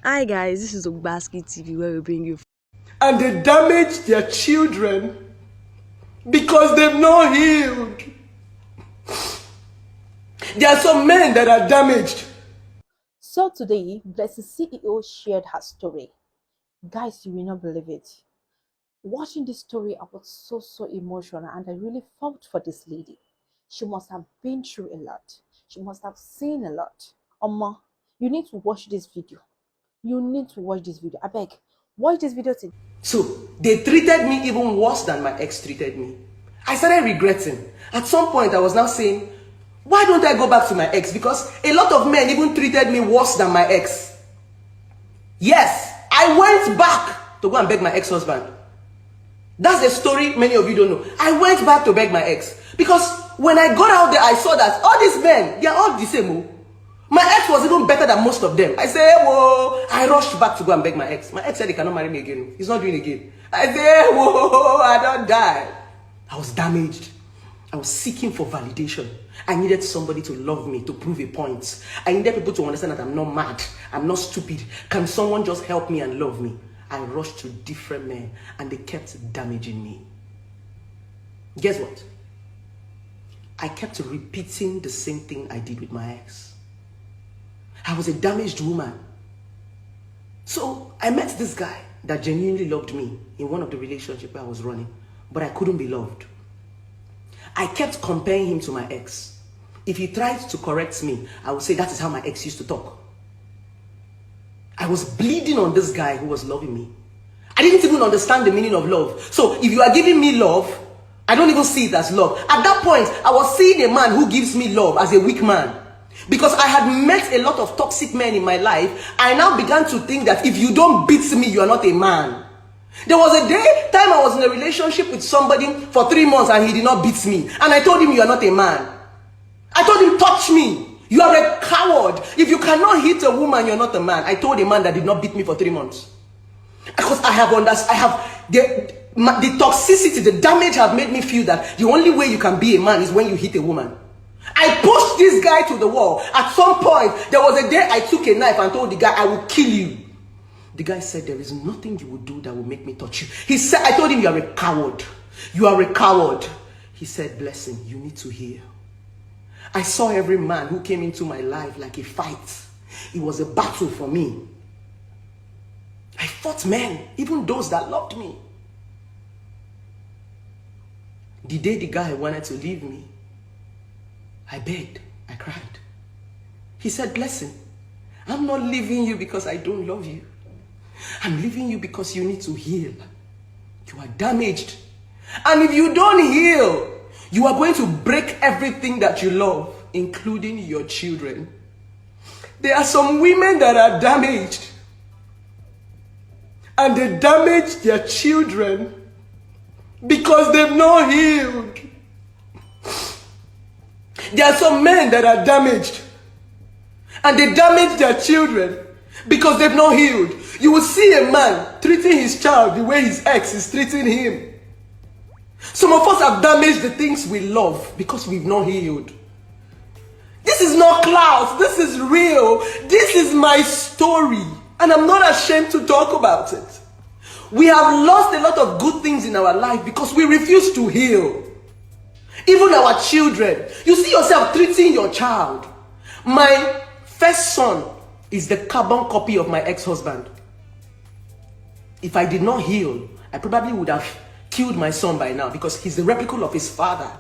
Hi guys, this is Ogbaski TV where we bring you. And they damage their children because they've not healed. There are some men that are damaged. So today, Blessing CEO shared her story. Guys, you will not believe it. Watching this story, I was so emotional and I really felt for this lady. She must have been through a lot. She must have seen a lot. Oma, you need to watch this video. You need to watch this video. I beg, watch this video today. So they treated me even worse than my ex treated me. I started regretting. At some point, I was now saying, why don't I go back to my ex? Because a lot of men even treated me worse than my ex. Yes, I went back to go and beg my ex-husband. That's a story many of you don't know. I went back to beg my ex. Because when I got out there, I saw that all these men, they are all the same. Oh. My ex was even better than most of them. I said, whoa, I rushed back to go and beg my ex. My ex said he cannot marry me again. He's not doing it again. I said, whoa, I don't die. I was damaged. I was seeking for validation. I needed somebody to love me, to prove a point. I needed people to understand that I'm not mad. I'm not stupid. Can someone just help me and love me? I rushed to different men and they kept damaging me. Guess what? I kept repeating the same thing I did with my ex. I was a damaged woman. So I met this guy that genuinely loved me in one of the relationships I was running, but I couldn't be loved. I kept comparing him to my ex. If he tried to correct me, I would say that is how my ex used to talk. I was bleeding on this guy who was loving me. I didn't even understand the meaning of love. So if you are giving me love, I don't even see it as love. At that point, I was seeing a man who gives me love as a weak man. Because I had met a lot of toxic men in my life, I now began to think that if you don't beat me, you are not a man. There was a time I was in a relationship with somebody for 3 months and he did not beat me. And I told him, you are not a man. I told him, touch me. You are a coward. If you cannot hit a woman, you're not a man. I told a man that did not beat me for 3 months. Because I have the toxicity, the damage have made me feel that the only way you can be a man is when you hit a woman. I pushed this guy to the wall. At some point, there was a day I took a knife and told the guy, I will kill you. The guy said, there is nothing you will do that will make me touch you. He said, I told him, you are a coward. You are a coward. He said, Blessing, you need to hear. I saw every man who came into my life like a fight. It was a battle for me. I fought men, even those that loved me. The day the guy wanted to leave me, I begged, I cried. He said, Blessing, I'm not leaving you because I don't love you. I'm leaving you because you need to heal. You are damaged. And if you don't heal, you are going to break everything that you love, including your children. There are some women that are damaged. And they damage their children because they've not healed. There are some men that are damaged and they damage their children because they've not healed. You will see a man treating his child the way his ex is treating him. Some of us have damaged the things we love because we've not healed. This is not clouds. This is real. This is my story. And I'm not ashamed to talk about it. We have lost a lot of good things in our life because we refuse to heal. Even our children. You see yourself treating your child. My first son is the carbon copy of my ex-husband. If I did not heal, I probably would have killed my son by now because he's the replica of his father.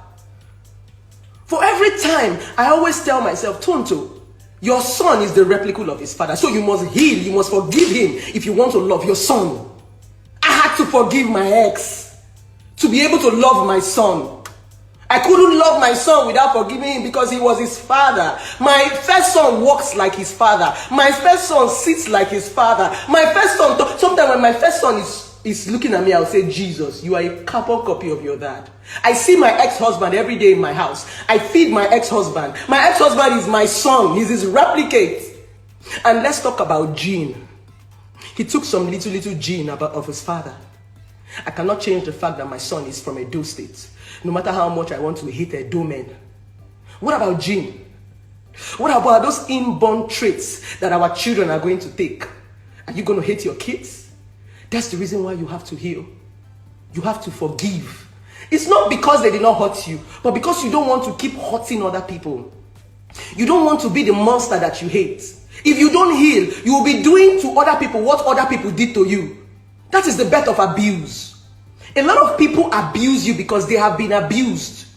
For every time, I always tell myself, Tonto, your son is the replica of his father. So you must heal, you must forgive him if you want to love your son. I had to forgive my ex to be able to love my son. I couldn't love my son without forgiving him because he was his father. My first son walks like his father. My first son sits like his father. My first son, sometimes when my first son is looking at me, I'll say, Jesus, you are a carbon copy of your dad. I see my ex-husband every day in my house. I feed my ex-husband. My ex-husband is my son. He's his replicate. And let's talk about gene. He took some little gene of his father. I cannot change the fact that my son is from Edo State. No matter how much I want to hate Edo men. What about gene? What about those inborn traits that our children are going to take? Are you going to hate your kids? That's the reason why you have to heal. You have to forgive. It's not because they did not hurt you, but because you don't want to keep hurting other people. You don't want to be the monster that you hate. If you don't heal, you will be doing to other people what other people did to you. That is the birth of abuse. A lot of people abuse you because they have been abused.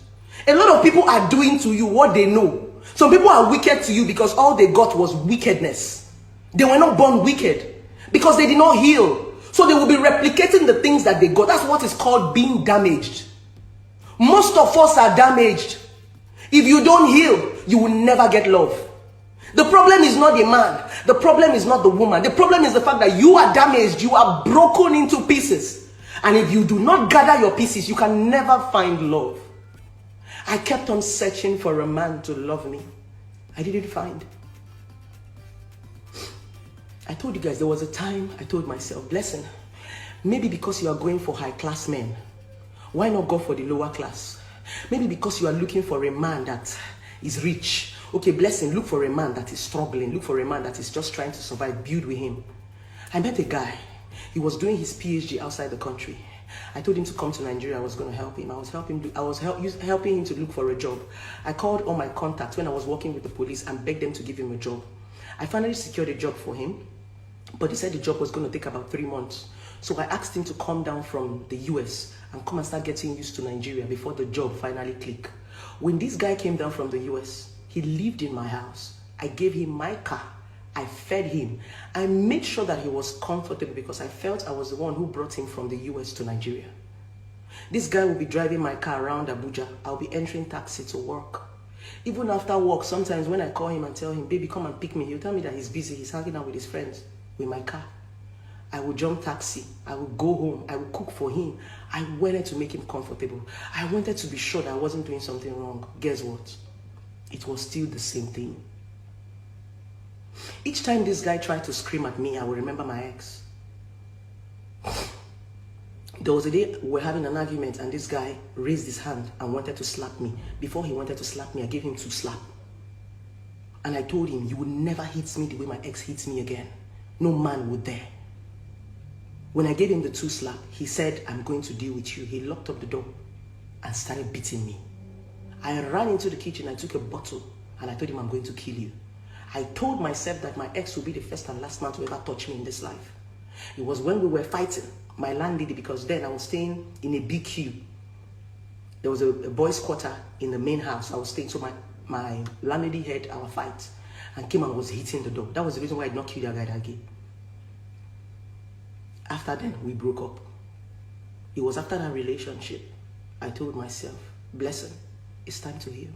A lot of people are doing to you what they know. Some people are wicked to you because all they got was wickedness. They were not born wicked because they did not heal. So they will be replicating the things that they got. That's what is called being damaged. Most of us are damaged. If you don't heal, you will never get love. The problem is not the man. The problem is not the woman. The problem is the fact that you are damaged. You are broken into pieces. And if you do not gather your pieces, you can never find love. I kept on searching for a man to love me. I didn't find. I told you guys there was a time I told myself, Blessing, maybe because you are going for high class men, why not go for the lower class? Maybe because you are looking for a man that is rich. Okay, Blessing, look for a man that is struggling. Look for a man that is just trying to survive. Build with him. I met a guy. He was doing his PhD outside the country. I told him to come to Nigeria. I was going to help him. I was helping him to look for a job. I called all my contacts when I was working with the police and begged them to give him a job. I finally secured a job for him, but he said the job was going to take about 3 months. So I asked him to come down from the US and come and start getting used to Nigeria before the job finally clicked. When this guy came down from the US, he lived in my house. I gave him my car. I fed him. I made sure that he was comfortable because I felt I was the one who brought him from the US to Nigeria. This guy will be driving my car around Abuja. I'll be entering taxi to work. Even after work, sometimes when I call him and tell him, baby, come and pick me, he'll tell me that he's busy. He's hanging out with his friends with my car. I will jump taxi. I will go home. I will cook for him. I wanted to make him comfortable. I wanted to be sure that I wasn't doing something wrong. Guess what? It was still the same thing. Each time this guy tried to scream at me, I will remember my ex. There was a day we were having an argument and this guy raised his hand and wanted to slap me. Before he wanted to slap me, I gave him 2 slaps. And I told him, you will never hit me the way my ex hits me again. No man would dare. When I gave him the 2 slaps, he said, I'm going to deal with you. He locked up the door and started beating me. I ran into the kitchen, I took a bottle and I told him, I'm going to kill you. I told myself that my ex will be the first and last man to ever touch me in this life. It was when we were fighting, my landlady, because then I was staying in a BQ. There was a boys' quarter in the main house I was staying, so my landlady heard our fight and came and was hitting the door. That was the reason why I did not kill that guy that day. After then, we broke up. It was after that relationship, I told myself, Blessing, it's time to heal.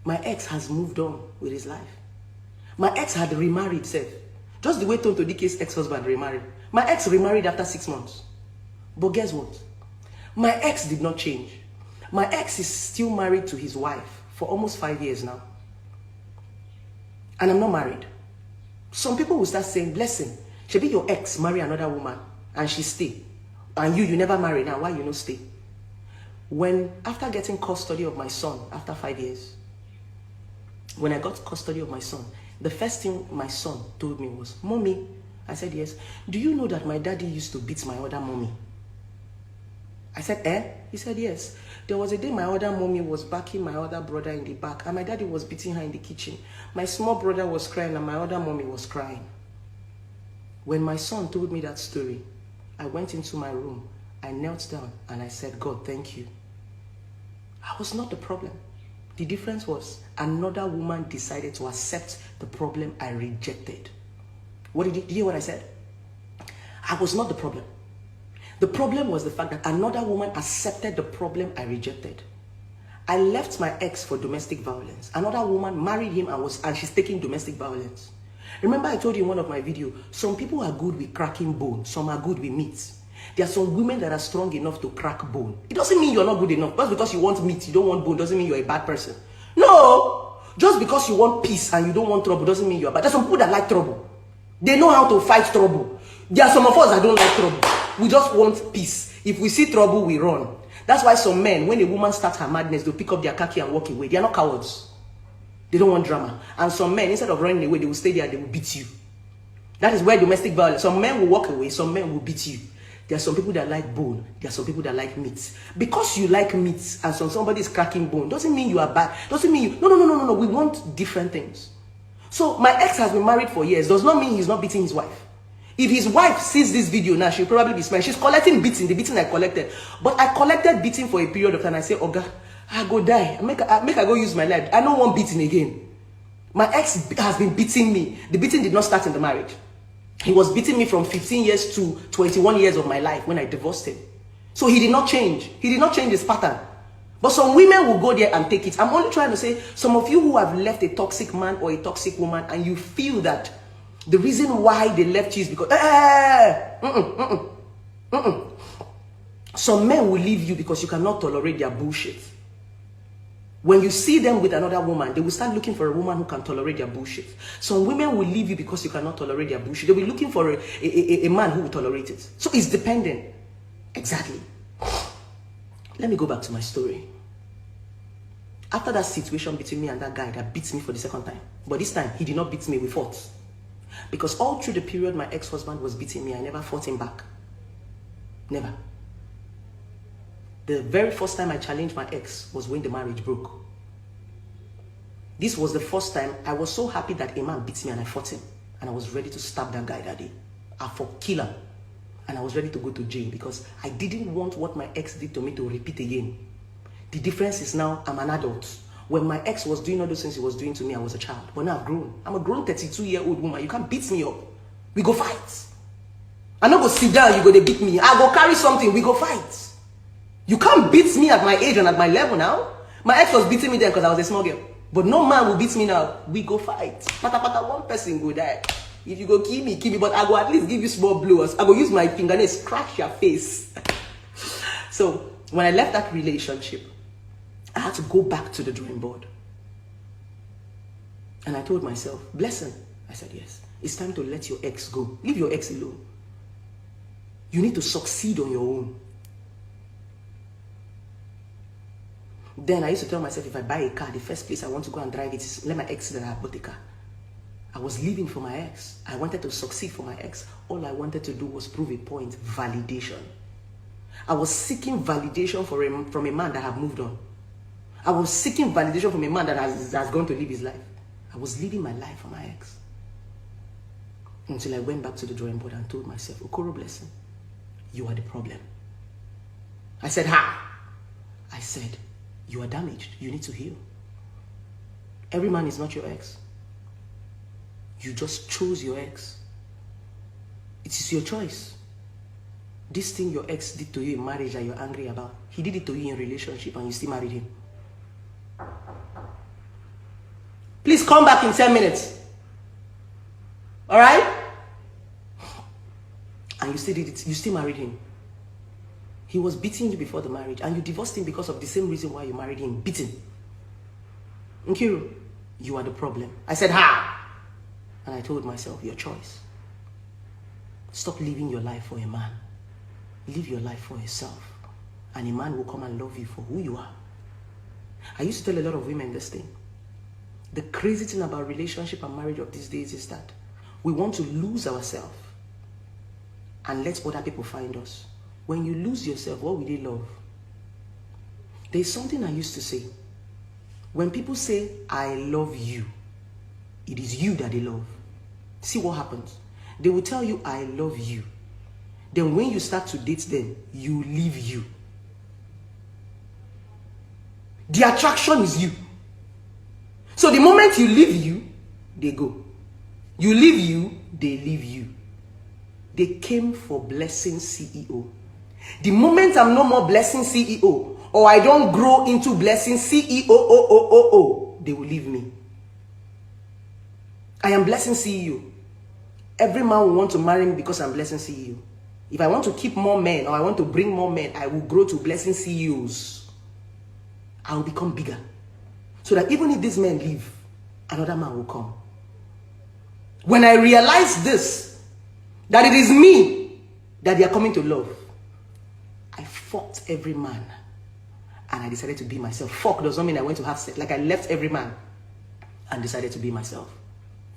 My ex has moved on with his life. My ex had remarried, self. Just the way Tonto Dike's ex-husband remarried. My ex remarried after 6 months. But guess what? My ex did not change. My ex is still married to his wife for almost 5 years now. And I'm not married. Some people will start saying, Blessing, should be your ex marry another woman and she stay. And you never marry now, why you no stay? When, after getting custody of my son after 5 years, when I got custody of my son, the first thing my son told me was, Mommy, I said, yes. Do you know that my daddy used to beat my other mommy? I said, eh? He said, yes. There was a day my other mommy was backing my other brother in the back and my daddy was beating her in the kitchen. My small brother was crying and my other mommy was crying. When my son told me that story, I went into my room, I knelt down and I said, God, thank you. I was not the problem. The difference was another woman decided to accept the problem I rejected. Did you hear what I said? I was not the problem. The problem was the fact that another woman accepted the problem I rejected. I left my ex for domestic violence. Another woman married him and she's taking domestic violence. Remember I told you in one of my videos, some people are good with cracking bone, some are good with meat. There are some women that are strong enough to crack bone. It doesn't mean you're not good enough. Just because you want meat, you don't want bone, doesn't mean you're a bad person. No! Just because you want peace and you don't want trouble doesn't mean you're bad. There's some people that like trouble. They know how to fight trouble. There are some of us that don't like trouble. We just want peace. If we see trouble, we run. That's why some men, when a woman starts her madness, they'll pick up their khaki and walk away. They are not cowards. They don't want drama. And some men, instead of running away, they will stay there and they will beat you. That is where domestic violence, some men will walk away, some men will beat you. There are some people that like bone, there are some people that like meat. Because you like meat and somebody is cracking bone, doesn't mean you are bad. Doesn't mean you, no. We want different things. So my ex has been married for years, does not mean he's not beating his wife. If his wife sees this video now, she'll probably be smiling. She's collecting beating, the beating I collected. But I collected beating for a period of time. I say, Oga, I go die. Make I go use my life. I don't want beating again. My ex has been beating me. The beating did not start in the marriage. He was beating me from 15 years to 21 years of my life when I divorced him. So he did not change. He did not change his pattern. But some women will go there and take it. I'm only trying to say, some of you who have left a toxic man or a toxic woman and you feel that the reason why they left you is because some men will leave you because you cannot tolerate their bullshit. When you see them with another woman, they will start looking for a woman who can tolerate their bullshit. Some women will leave you because you cannot tolerate their bullshit. They'll be looking for a man who will tolerate it. So it's dependent. Exactly. Let me go back to my story. After that situation between me and that guy that beats me for the second time, but this time he did not beat me, we fought. Because all through the period my ex-husband was beating me, I never fought him back. Never. The very first time I challenged my ex was when the marriage broke. This was the first time I was so happy that a man beat me and I fought him. And I was ready to stab that guy that day. I fought kill him. And I was ready to go to jail because I didn't want what my ex did to me to repeat again. The difference is now I'm an adult. When my ex was doing all those things he was doing to me, I was a child. But now I've grown. I'm a grown 32-year-old woman. You can't beat me up. We go fight. I'm not going to sit down, you go to beat me. I go carry something, we go fight. You can't beat me at my age and at my level now. My ex was beating me then because I was a small girl. But no man will beat me now. We go fight. Pata, one person go die. If you go kill me, but I go at least give you small blows. I go use my fingernails, scratch your face. So, when I left that relationship, I had to go back to the drawing board. And I told myself, blessing. I said, yes. It's time to let your ex go. Leave your ex alone. You need to succeed on your own. Then I used to tell myself, if I buy a car, the first place I want to go and drive it is let my ex that I bought a car. I was living for my ex. I wanted to succeed for my ex. All I wanted to do was prove a point, validation. I was seeking validation from a man that had moved on. I was seeking validation from a man that has gone to live his life. I was living my life for my ex. Until I went back to the drawing board and told myself, Okoro Blessing, you are the problem. I said, how? I said, you are damaged. You need to heal. Every man is not your ex. You just chose your ex. It is your choice. This thing your ex did to you in marriage that you're angry about, he did it to you in relationship and you still married him. Please come back in 10 minutes. All right? And you still did it. You still married him. He was beating you before the marriage and you divorced him because of the same reason why you married him, beating. Nkiru, you are the problem. I said, ha! And I told myself, your choice. Stop living your life for a man. Live your life for yourself. And a man will come and love you for who you are. I used to tell a lot of women this thing. The crazy thing about relationship and marriage of these days is that we want to lose ourselves and let other people find us. When you lose yourself, what will they love? There's something I used to say. When people say, I love you, it is you that they love. See what happens. They will tell you, I love you. Then when you start to date them, you leave you. The attraction is you. So the moment you leave you, they go. You leave you, they leave you. They came for Blessing CEO. The moment I'm no more Blessing CEO, or I don't grow into Blessing CEO, they will leave me. I am Blessing CEO. Every man will want to marry me because I'm Blessing CEO. If I want to keep more men or I want to bring more men, I will grow to Blessing CEOs. I will become bigger. So that even if these men leave, another man will come. When I realized this, that it is me that they are coming to love, I fucked every man. And I decided to be myself. Fuck does not mean I went to have sex. Like I left every man and decided to be myself.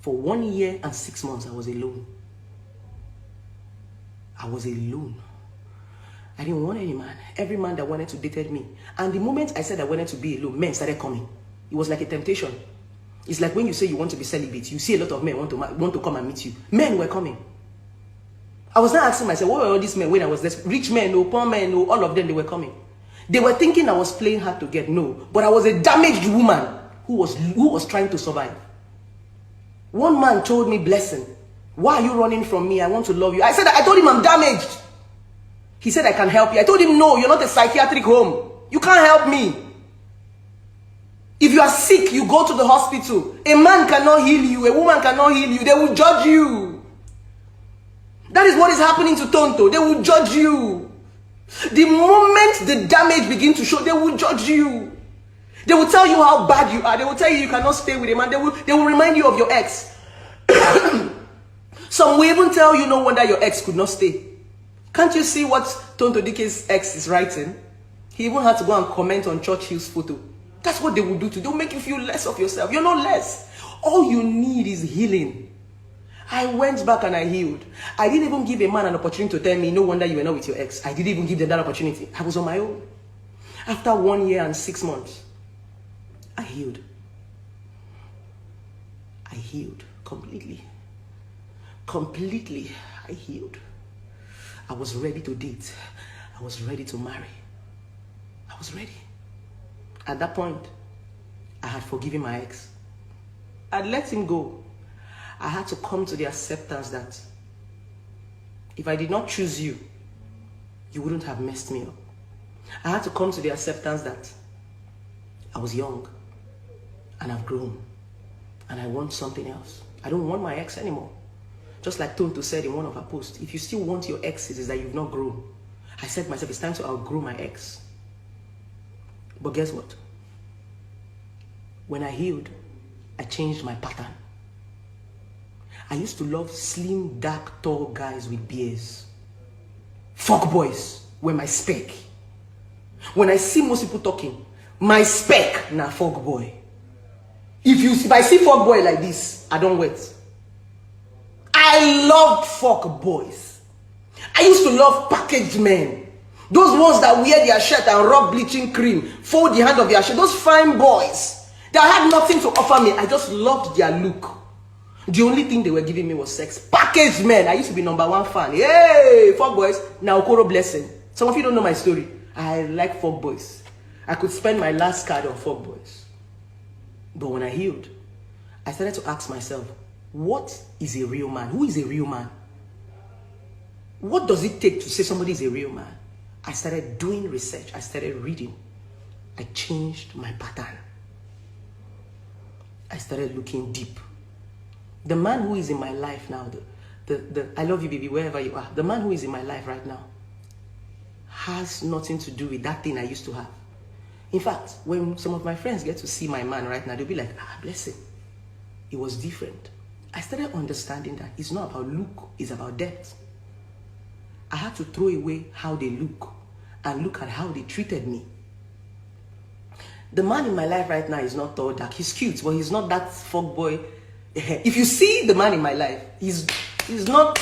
For 1 year and 6 months, I was alone. I was alone. I didn't want any man. Every man that wanted to dated me. And the moment I said I wanted to be alone, men started coming. It was like a temptation. It's like when you say you want to be celibate, you see a lot of men want to come and meet you. Men were coming. I was not asking myself, what were all these men when I was there? Rich men, no, poor men, no, all of them, they were coming. They were thinking I was playing hard to get, no. But I was a damaged woman who was trying to survive. One man told me, Blessing, why are you running from me? I want to love you. I told him I'm damaged. He said, I can help you. I told him, no, you're not a psychiatric home. You can't help me. If you are sick, you go to the hospital. A man cannot heal you. A woman cannot heal you. They will judge you. That is what is happening to Tonto. They will judge you. The moment the damage begins to show, they will judge you. They will tell you how bad you are. They will tell you can't stay with a man. They will remind you of your ex. Some will even tell you no wonder your ex could not stay. Can't you see what Tonto Dike's ex is writing? He even had to go and comment on Churchill's photo. That's what they will do to you. They'll make you feel less of yourself. You're not less. All you need is healing. I went back and I healed. I didn't even give a man an opportunity to tell me, no wonder you were not with your ex. I didn't even give them that opportunity. I was on my own. After 1 year and 6 months, I healed. I healed completely. Completely, I healed. I was ready to date. I was ready to marry. I was ready. At that point, I had forgiven my ex. I'd let him go. I had to come to the acceptance that if I did not choose you, you wouldn't have messed me up. I had to come to the acceptance that I was young and I've grown and I want something else. I don't want my ex anymore. Just like Tonto said in one of her posts, if you still want your exes, it's that you've not grown. I said to myself, it's time to outgrow my ex. But guess what? When I healed, I changed my pattern. I used to love slim, dark, tall guys with beards. Fuck boys were my spec. When I see most people talking, my spec na fuck boy. If I see fuck boy like this, I don't wait. I loved fuck boys. I used to love packaged men. Those ones that wear their shirt and rub bleaching cream, fold the hand of their shirt. Those fine boys that had nothing to offer me. I just loved their look. The only thing they were giving me was sex. Packaged men. I used to be #1 fan. Hey, fuck boys. Now Okoro Blessing. Some of you don't know my story. I like fuck boys. I could spend my last card on fuck boys. But when I healed, I started to ask myself, what is a real man? Who is a real man? What does it take to say somebody is a real man? I started doing research. I started reading. I changed my pattern. I started looking deep. The man who is in my life now, I love you, baby, wherever you are. The man who is in my life right now has nothing to do with that thing I used to have. In fact, when some of my friends get to see my man right now, they'll be like, bless him. It was different. I started understanding that it's not about look, it's about depth. I had to throw away how they look and look at how they treated me. The man in my life right now is not tall, dark. He's cute, but he's not that fuck boy. If you see the man in my life, he's not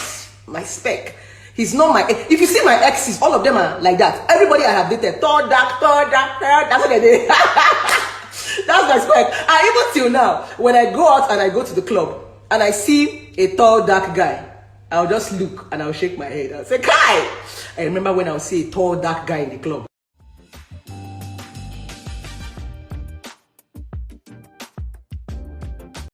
my spec. He's not my... If you see my exes, all of them are like that. Everybody I have dated, tall, dark, that's what they did. That's my spec. And even till now, when I go out and I go to the club and I see a tall, dark guy, I'll just look and I'll shake my head. I'll say, Kai! I remember when I would see a tall, dark guy in the club.